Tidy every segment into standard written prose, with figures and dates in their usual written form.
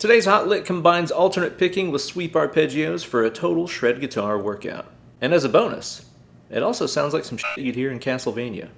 Today's hot lick combines alternate picking with sweep arpeggios for a total shred guitar workout. And as a bonus, it also sounds like some shit you'd hear in Castlevania.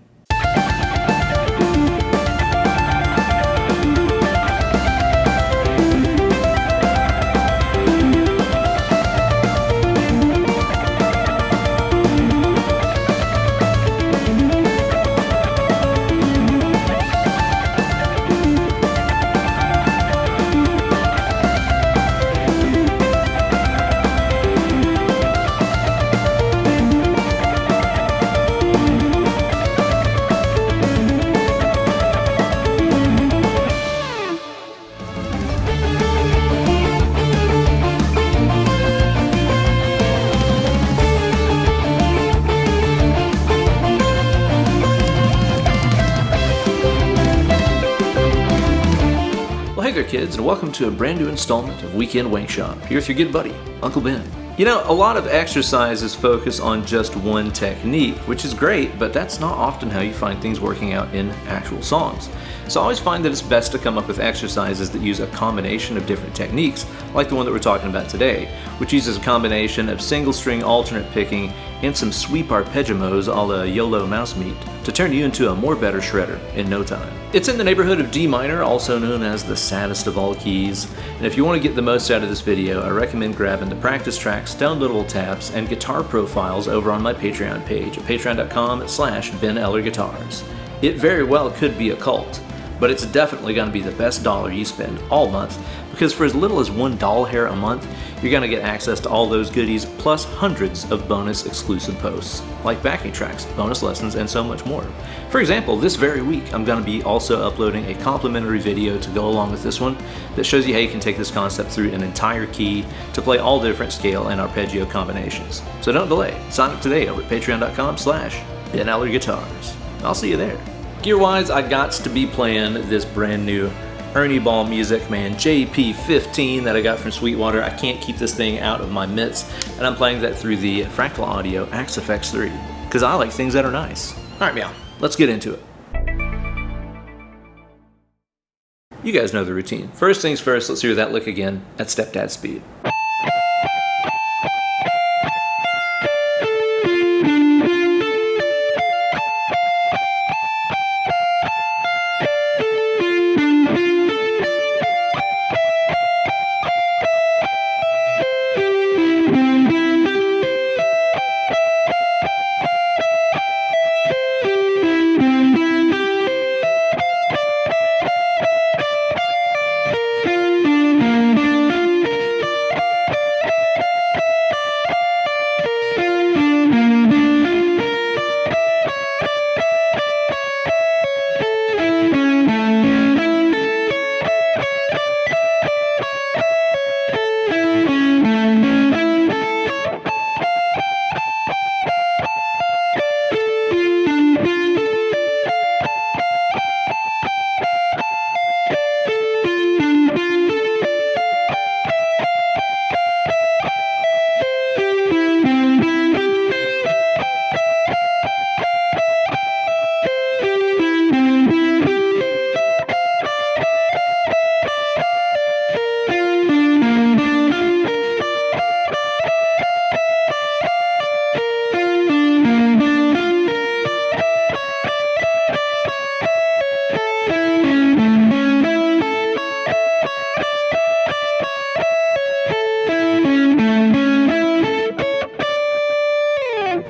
Hey there kids, and welcome to a brand new installment of Weekend Wank Shop. Here with your good buddy, Uncle Ben. You know, a lot of exercises focus on just one technique, which is great, but that's not often how you find things working out in actual songs. So I always find that it's best to come up with exercises that use a combination of different techniques, like the one that we're talking about today, which uses a combination of single string alternate picking and some sweep arpeggios a la YOLO mouse meat to turn you into a more better shredder in no time. It's in the neighborhood of D minor, also known as the saddest of all keys, and if you want to get the most out of this video, I recommend grabbing the practice tracks, downloadable tabs, and guitar profiles over on my Patreon page at patreon.com/Ben Eller Guitars. It very well could be a cult, but it's definitely going to be the best dollar you spend all month, because for as little as $1 here a month, you're going to get access to all those goodies, plus hundreds of bonus exclusive posts, like backing tracks, bonus lessons, and so much more. For example, this very week, I'm going to be also uploading a complimentary video to go along with this one that shows you how you can take this concept through an entire key to play all the different scale and arpeggio combinations. So don't delay. Sign up today over at patreon.com/Ben Eller Guitars. I'll see you there. Gear-wise, I got to be playing this brand new Ernie Ball Music Man JP15 that I got from Sweetwater. I can't keep this thing out of my mitts, and I'm playing that through the Fractal Audio Axe FX3, because I like things that are nice. Alright, meow, let's get into it. You guys know the routine. First things first, let's hear that lick again at stepdad speed.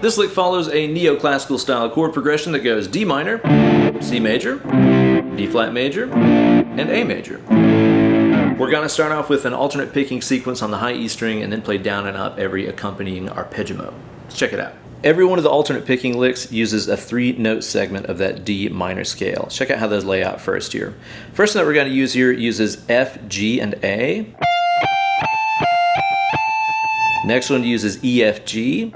This lick follows a neoclassical style chord progression that goes D minor, C major, D flat major, and A major. We're going to start off with an alternate picking sequence on the high E string and then play down and up every accompanying arpeggio. Let's check it out. Every one of the alternate picking licks uses a 3-note segment of that D minor scale. Check out how those lay out first here. First note we're going to use here uses F, G, and A. Next one uses E, F, G.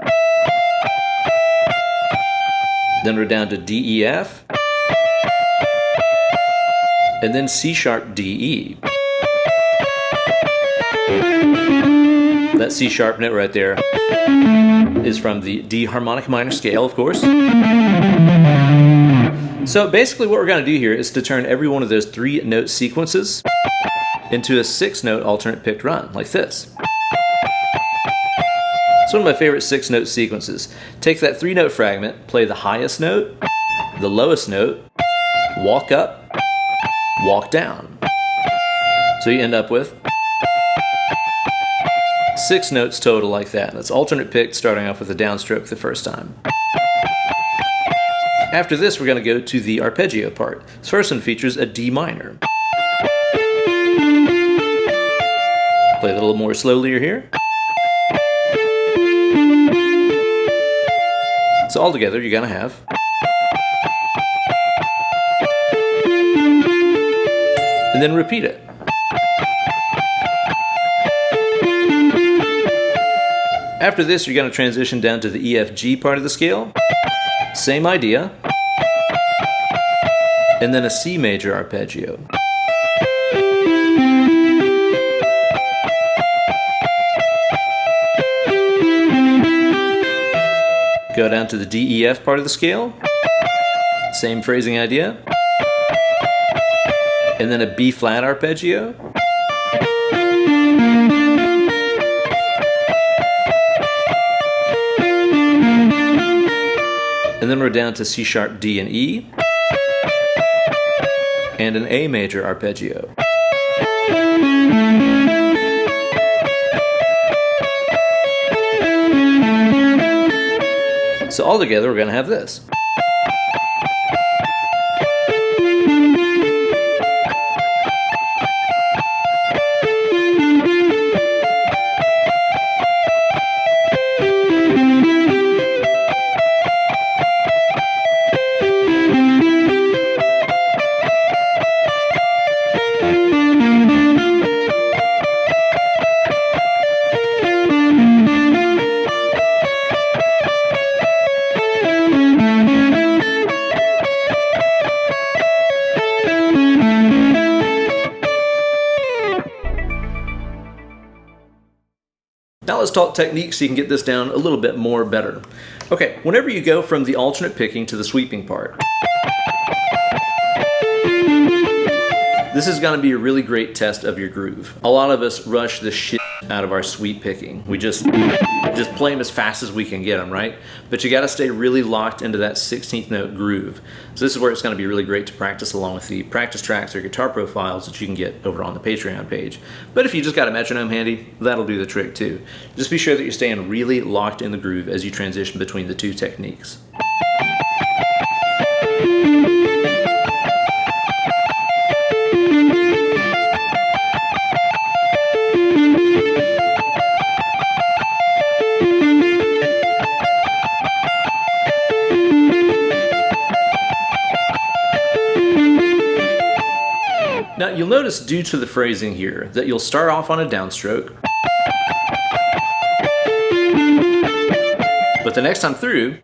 Then we're down to D, E, F. And then C sharp, D, E. That C sharp note right there is from the D harmonic minor scale, of course. So basically what we're going to do here is to turn every one of those 3-note sequences into a 6-note alternate picked run, like this. It's one of my favorite 6-note sequences. Take that 3-note fragment, play the highest note, the lowest note, walk up, walk down. So you end up with 6 notes total like that. That's alternate picked, starting off with a downstroke the first time. After this, we're going to go to the arpeggio part. This first one features a D minor. Play it a little more slowly here. So all together, you're going to have. And then repeat it. After this, you're going to transition down to the EFG part of the scale. Same idea. And then a C major arpeggio. Go down to the DEF part of the scale. Same phrasing idea. And then a B flat arpeggio. And then we're down to C sharp, D, and E. And an A major arpeggio. So all together, we're going to have this. Now let's talk techniques so you can get this down a little bit more better. Okay, whenever you go from the alternate picking to the sweeping part, this is going to be a really great test of your groove. A lot of us rush the shit out of our sweep picking. We just play them as fast as we can get them, right? But you got to stay really locked into that 16th note groove. So this is where it's going to be really great to practice along with the practice tracks or guitar profiles that you can get over on the Patreon page. But if you just got a metronome handy, that'll do the trick too. Just be sure that you're staying really locked in the groove as you transition between the two techniques. Now you'll notice, due to the phrasing here, that you'll start off on a downstroke, but the next time through,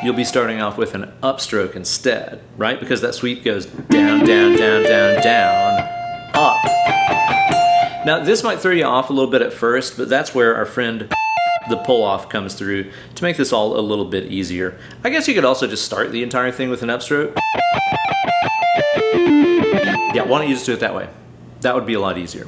you'll be starting off with an upstroke instead, right? Because that sweep goes down, down, down, down, down, up. Now this might throw you off a little bit at first, but that's where our friend the pull-off comes through to make this all a little bit easier. I guess you could also just start the entire thing with an upstroke. Yeah, why don't you just do it that way? That would be a lot easier.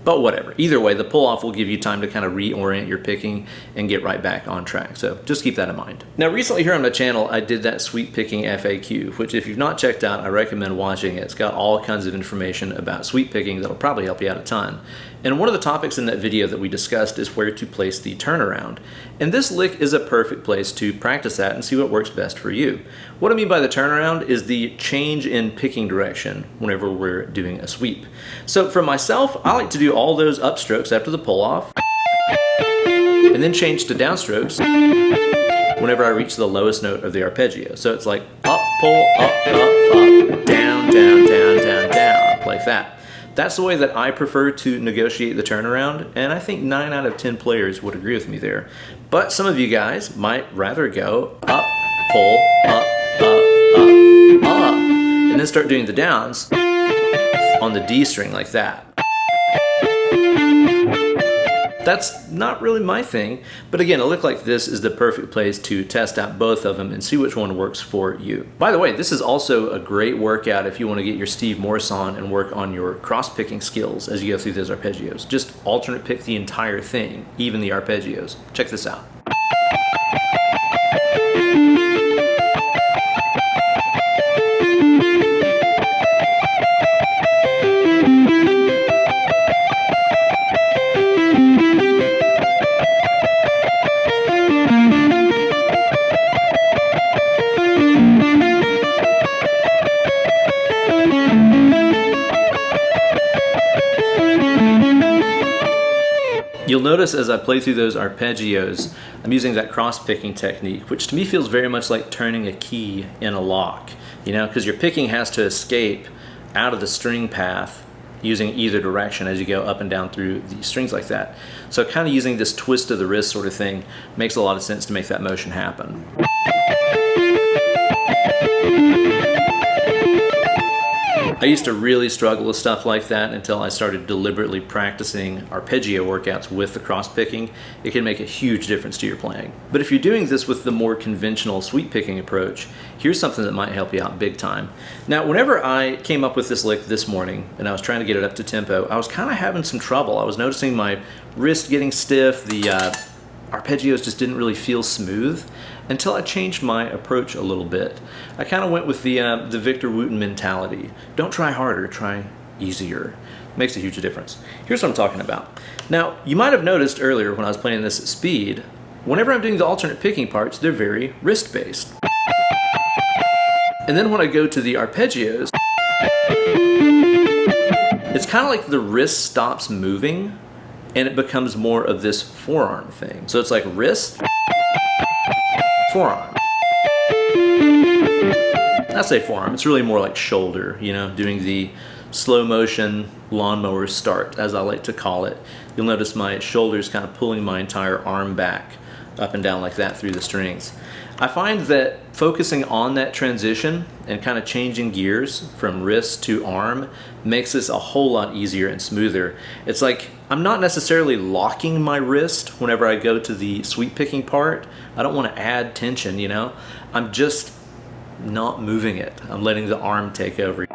But whatever. Either way, the pull-off will give you time to kind of reorient your picking and get right back on track. So just keep that in mind. Now, recently here on my channel, I did that sweep picking FAQ, which if you've not checked out, I recommend watching it. It's got all kinds of information about sweep picking that'll probably help you out a ton. And one of the topics in that video that we discussed is where to place the turnaround. And this lick is a perfect place to practice that and see what works best for you. What I mean by the turnaround is the change in picking direction whenever we're doing a sweep. So for myself, I like to do all those upstrokes after the pull-off, and then change to downstrokes whenever I reach the lowest note of the arpeggio. So it's like up, pull, up, down, down, down, down, down, like that. That's the way that I prefer to negotiate the turnaround, and I think 9 out of 10 players would agree with me there. But some of you guys might rather go up, pull, up, and then start doing the downs on the D string like that. That's not really my thing, but again, a lick like this is the perfect place to test out both of them and see which one works for you. By the way, this is also a great workout if you want to get your Steve Morse on and work on your cross-picking skills as you go through those arpeggios. Just alternate pick the entire thing, even the arpeggios. Check this out. You'll notice as I play through those arpeggios, I'm using that cross-picking technique, which to me feels very much like turning a key in a lock, you know, because your picking has to escape out of the string path using either direction as you go up and down through the strings like that. So kind of using this twist of the wrist sort of thing makes a lot of sense to make that motion happen. I used to really struggle with stuff like that until I started deliberately practicing arpeggio workouts with the cross-picking. It can make a huge difference to your playing. But if you're doing this with the more conventional sweep picking approach, here's something that might help you out big time. Now, whenever I came up with this lick this morning and I was trying to get it up to tempo, I was kind of having some trouble. I was noticing my wrist getting stiff, the arpeggios just didn't really feel smooth until I changed my approach a little bit. I kind of went with the Victor Wooten mentality. Don't try harder, try easier. Makes a huge difference. Here's what I'm talking about. Now, you might have noticed earlier when I was playing this at speed, whenever I'm doing the alternate picking parts, they're very wrist-based. And then when I go to the arpeggios, it's kind of like the wrist stops moving and it becomes more of this forearm thing. So it's like wrist, forearm. I say forearm, it's really more like shoulder, you know, doing the slow motion lawnmower start, as I like to call it. You'll notice my shoulders kind of pulling my entire arm back up and down like that through the strings. I find that focusing on that transition and kind of changing gears from wrist to arm makes this a whole lot easier and smoother. It's like I'm not necessarily locking my wrist whenever I go to the sweep picking part. I don't want to add tension, you know. I'm just not moving it. I'm letting the arm take over.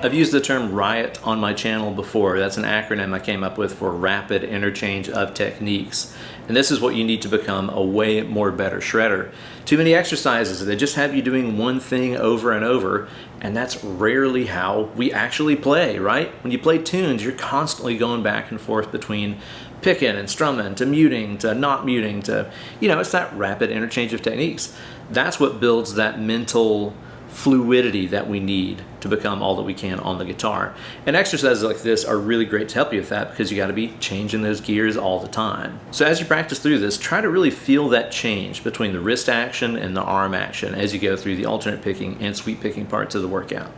I've used the term riot on my channel before. That's an acronym I came up with for rapid interchange of techniques. And this is what you need to become a way more better shredder. Too many exercises, they just have you doing one thing over and over, and that's rarely how we actually play, right? When you play tunes, you're constantly going back and forth between picking and strumming to muting to not muting to, you know, it's that rapid interchange of techniques. That's what builds that mental fluidity that we need to become all that we can on the guitar. And exercises like this are really great to help you with that because you got to be changing those gears all the time. So as you practice through this, try to really feel that change between the wrist action and the arm action as you go through the alternate picking and sweep picking parts of the workout.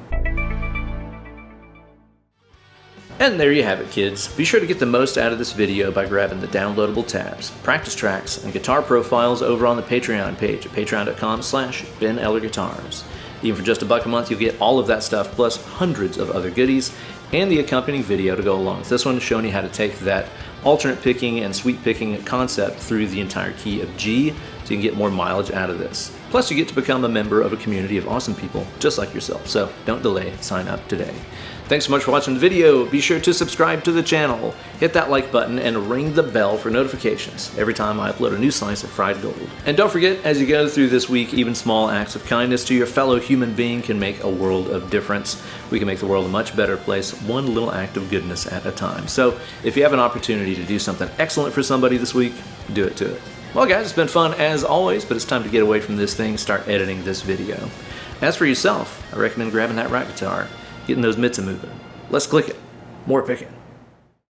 And there you have it, kids. Be sure to get the most out of this video by grabbing the downloadable tabs, practice tracks, and guitar profiles over on the Patreon page at patreon.com/BenEllerGuitars. Even for just $1 a month, you'll get all of that stuff, plus hundreds of other goodies, and the accompanying video to go along with this one, showing you how to take that alternate picking and sweep picking concept through the entire key of G, so you can get more mileage out of this. Plus, you get to become a member of a community of awesome people just like yourself, so don't delay, sign up today. Thanks so much for watching the video. Be sure to subscribe to the channel, hit that like button, and ring the bell for notifications every time I upload a new slice of fried gold. And don't forget, as you go through this week, even small acts of kindness to your fellow human being can make a world of difference. We can make the world a much better place, one little act of goodness at a time. So if you have an opportunity to do something excellent for somebody this week, do it to it. Well guys, it's been fun as always, but it's time to get away from this thing, start editing this video. As for yourself, I recommend grabbing that right guitar, getting those mitts moving. Let's click it. More picking.